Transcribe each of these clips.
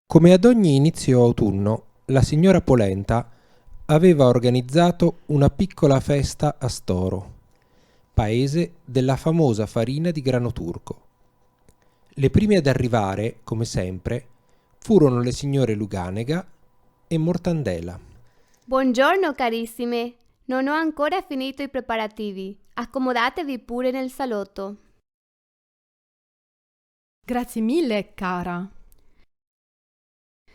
Come ad ogni inizio autunno, la signora Polenta aveva organizzato una piccola festa a Storo, paese della famosa farina di grano turco. Le prime ad arrivare, come sempre, furono le signore Luganega e Mortandela. Buongiorno carissime, non ho ancora finito i preparativi. Accomodatevi pure nel salotto. Grazie mille, cara.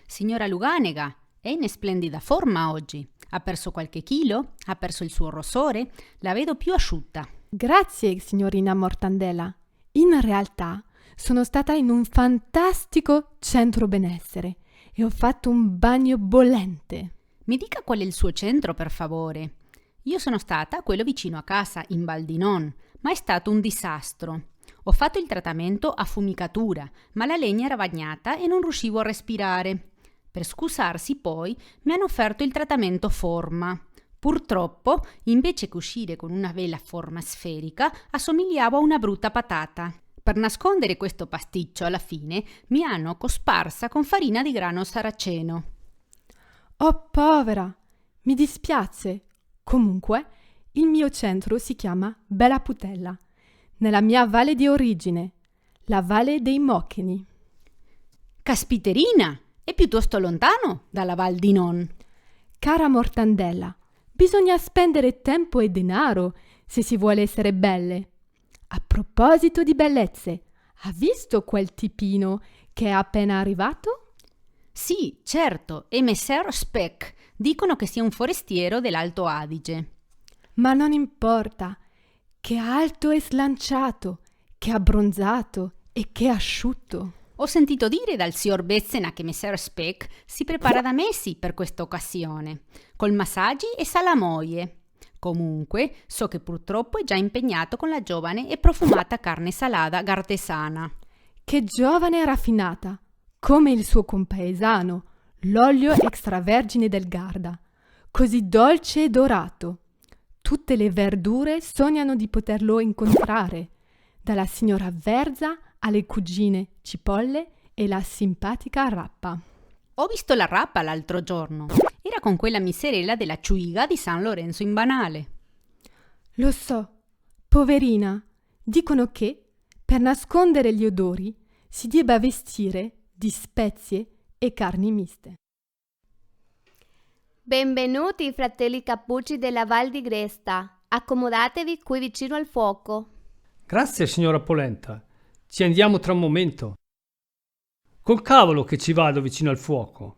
Signora Luganega, è in splendida forma oggi. Ha perso qualche chilo? Ha perso il suo rossore? La vedo più asciutta. Grazie, signorina Mortandella. In realtà sono stata in un fantastico centro benessere e ho fatto un bagno bollente. Mi dica qual è il suo centro, per favore. Io sono stata a quello vicino a casa, in Val di Non, ma è stato un disastro. Ho fatto il trattamento a fumicatura, ma la legna era bagnata e non riuscivo a respirare. Per scusarsi poi mi hanno offerto il trattamento forma. Purtroppo, invece che uscire con una bella forma sferica, assomigliavo a una brutta patata. Per nascondere questo pasticcio, alla fine mi hanno cosparsa con farina di grano saraceno. Oh, povera! Mi dispiace. Comunque, il mio centro si chiama Bella Putella, nella mia valle di origine, la Valle dei Mocheni. Caspiterina! È piuttosto lontano dalla Val di Non. Cara Mortandella, bisogna spendere tempo e denaro se si vuole essere belle. A proposito di bellezze, ha visto quel tipino che è appena arrivato? Sì, certo, è Messer Speck. Dicono che sia un forestiero dell'Alto Adige. Ma non importa, che alto e slanciato, che abbronzato e che asciutto. Ho sentito dire dal signor Bezzena che Messer Speck si prepara da mesi per questa occasione, col massaggi e salamoie. Comunque, so che purtroppo è già impegnato con la giovane e profumata carne salata gardesana. Che giovane e raffinata, come il suo compaesano, l'olio extravergine del Garda, così dolce e dorato. Tutte le verdure sognano di poterlo incontrare, dalla signora Verza alle cugine Cipolle e la simpatica Rappa. Ho visto la Rappa l'altro giorno. Era con quella miserella della Ciuiga di San Lorenzo in Banale. Lo so, poverina, dicono che per nascondere gli odori si debba vestire di spezie e carni miste. Benvenuti fratelli Cappucci della Val di Gresta. Accomodatevi qui vicino al fuoco. Grazie, signora Polenta. Ci andiamo tra un momento. Col cavolo che ci vado vicino al fuoco.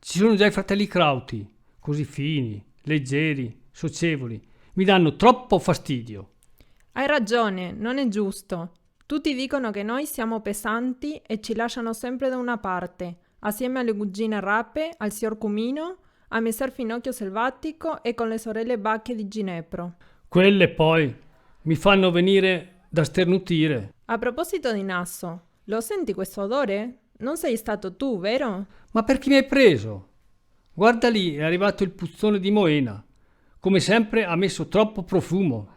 Ci sono già i fratelli Crauti, così fini, leggeri, socievoli. Mi danno troppo fastidio. Hai ragione, non è giusto. Tutti dicono che noi siamo pesanti e ci lasciano sempre da una parte, assieme alle cugine Rappe, al signor Cumino, a messer Finocchio Selvatico e con le sorelle Bacche di Ginepro. Quelle poi mi fanno venire da sternutire. A proposito di naso, lo senti questo odore? Non sei stato tu, vero? Ma per chi mi hai preso? Guarda lì, è arrivato il puzzone di Moena. Come sempre ha messo troppo profumo.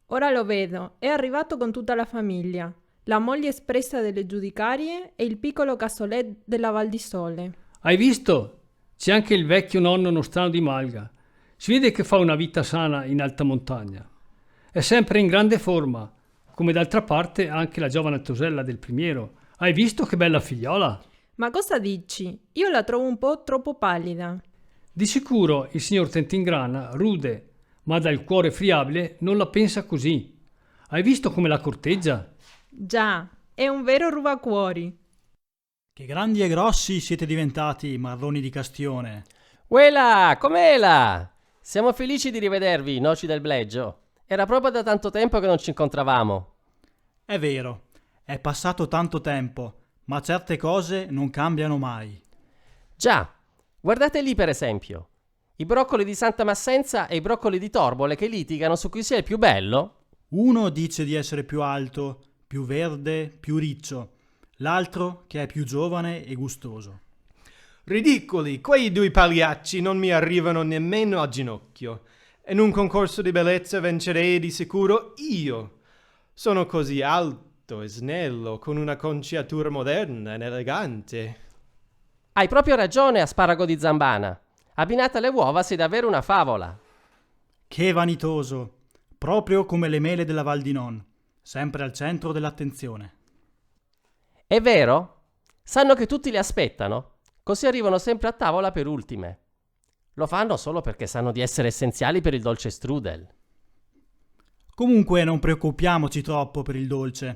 Ora lo vedo, è arrivato con tutta la famiglia. La moglie espressa delle giudicarie e il piccolo casolet della Val di Sole. Hai visto? C'è anche il vecchio nonno nostrano di Malga. Si vede che fa una vita sana in alta montagna. È sempre in grande forma, come d'altra parte anche la giovane Tosella del Primiero. Hai visto che bella figliola? Ma cosa dici? Io la trovo un po' troppo pallida. Di sicuro il signor Tentingrana, rude, ma dal cuore friabile, non la pensa così. Hai visto come la corteggia? Già, è un vero rubacuori. Che grandi e grossi siete diventati, marroni di Castione. Uela, com'ela? Siamo felici di rivedervi, noci del Bleggio. Era proprio da tanto tempo che non ci incontravamo. È vero, è passato tanto tempo, ma certe cose non cambiano mai. Già, guardate lì per esempio. I broccoli di Santa Massenza e i broccoli di Torbole che litigano su chi sia il più bello. Uno dice di essere più alto, più verde, più riccio, l'altro che è più giovane e gustoso. Ridicoli, quei due pagliacci non mi arrivano nemmeno a ginocchio. In un concorso di bellezza vincerei di sicuro io. Sono così alto e snello, con una conciatura moderna ed elegante. Hai proprio ragione, asparago di Zambana. Abbinata alle uova sei davvero una favola. Che vanitoso! Proprio come le mele della Val di Non, sempre al centro dell'attenzione. È vero? Sanno che tutti li aspettano, così arrivano sempre a tavola per ultime. Lo fanno solo perché sanno di essere essenziali per il dolce strudel. Comunque non preoccupiamoci troppo per il dolce.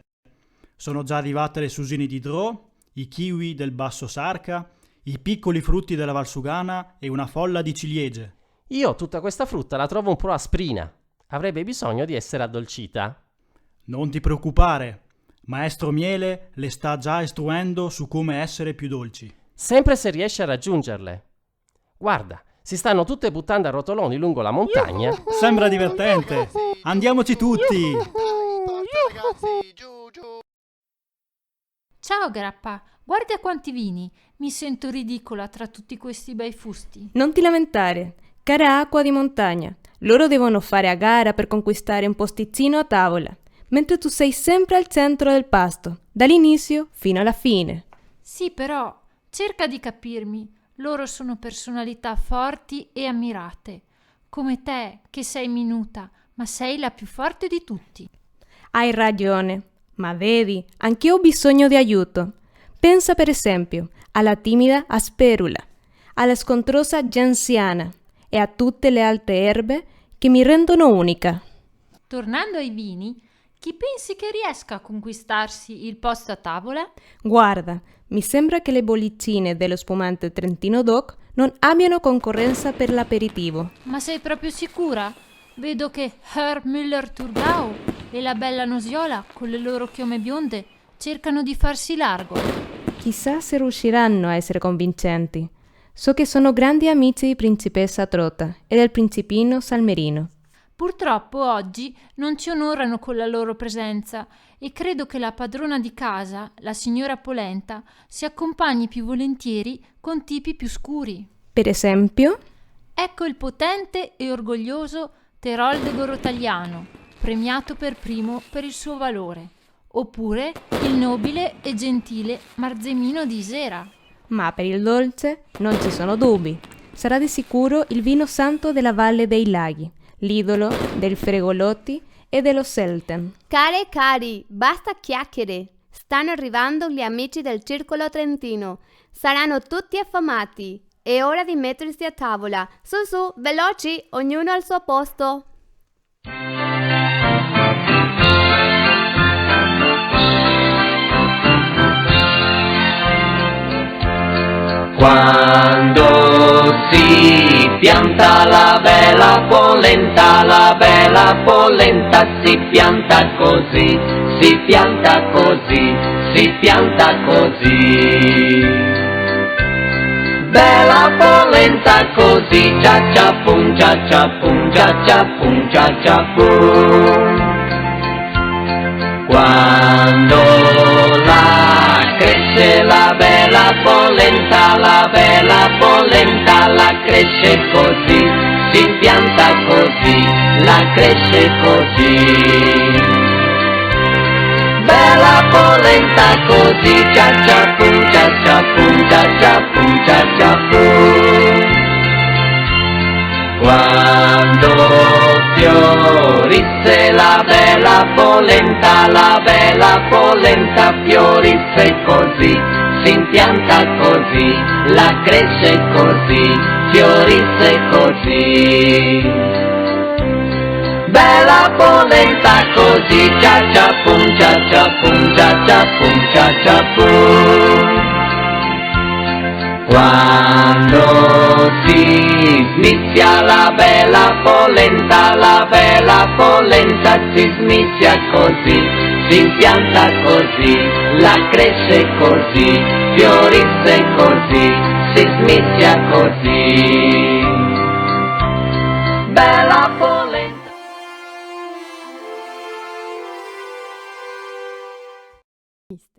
Sono già arrivate le susine di Drò, i kiwi del Basso Sarca, i piccoli frutti della Valsugana e una folla di ciliegie. Io tutta questa frutta la trovo un po' asprina. Avrebbe bisogno di essere addolcita. Non ti preoccupare, Maestro Miele le sta già istruendo su come essere più dolci. Sempre se riesce a raggiungerle. Guarda, si stanno tutte buttando a rotoloni lungo la montagna. Sembra divertente! Andiamoci tutti! Ciao Grappa, guarda quanti vini. Mi sento ridicola tra tutti questi bei fusti. Non ti lamentare, cara acqua di montagna. Loro devono fare a gara per conquistare un posticino a tavola, mentre tu sei sempre al centro del pasto, dall'inizio fino alla fine. Sì, però, cerca di capirmi. Loro sono personalità forti e ammirate, come te che sei minuta, ma sei la più forte di tutti. Hai ragione, ma vedi, anch'io ho bisogno di aiuto. Pensa per esempio alla timida Asperula, alla scontrosa Gensiana e a tutte le altre erbe che mi rendono unica. Tornando ai vini, chi pensi che riesca a conquistarsi il posto a tavola? Guarda, mi sembra che le bollicine dello spumante Trentino Doc non abbiano concorrenza per l'aperitivo. Ma sei proprio sicura? Vedo che Herr Müller-Thurgau e la bella Nosiola, con le loro chiome bionde, cercano di farsi largo. Chissà se riusciranno a essere convincenti. So che sono grandi amici di Principessa Trota e del Principino Salmerino. Purtroppo oggi non ci onorano con la loro presenza e credo che la padrona di casa, la signora Polenta, si accompagni più volentieri con tipi più scuri. Per esempio? Ecco il potente e orgoglioso Teroldego Rotagliano, premiato per primo per il suo valore, oppure il nobile e gentile Marzemino di Isera. Ma per il dolce non ci sono dubbi. Sarà di sicuro il vino santo della Valle dei Laghi, l'idolo del Fregolotti e dello Selten. Care e cari, basta chiacchiere. Stanno arrivando gli amici del Circolo Trentino. Saranno tutti affamati. È ora di mettersi a tavola. Su su, veloci, ognuno al suo posto. Quando si pianta la bella polenta si pianta così, si pianta così, si pianta così. Bella polenta così, cia cia pum, cia cia pum, cia cia pum, cia cia pum. Quando la cresce la bella polenta la cresce così, si pianta così, la cresce così. Bella polenta così, cia cia pum, cia cia pum, cia cia pum, cia cia pum. Quando fiorisse la bella polenta fiorisse così, si impianta così, la cresce così, fiorisse così. Bella polenta così, cia cia pum, cia cia pum, cia cia pum, cia cia pum. Quando si smizia la bella polenta si smizia così, si impianta così, la cresce così, fiorisse così, si smizia così.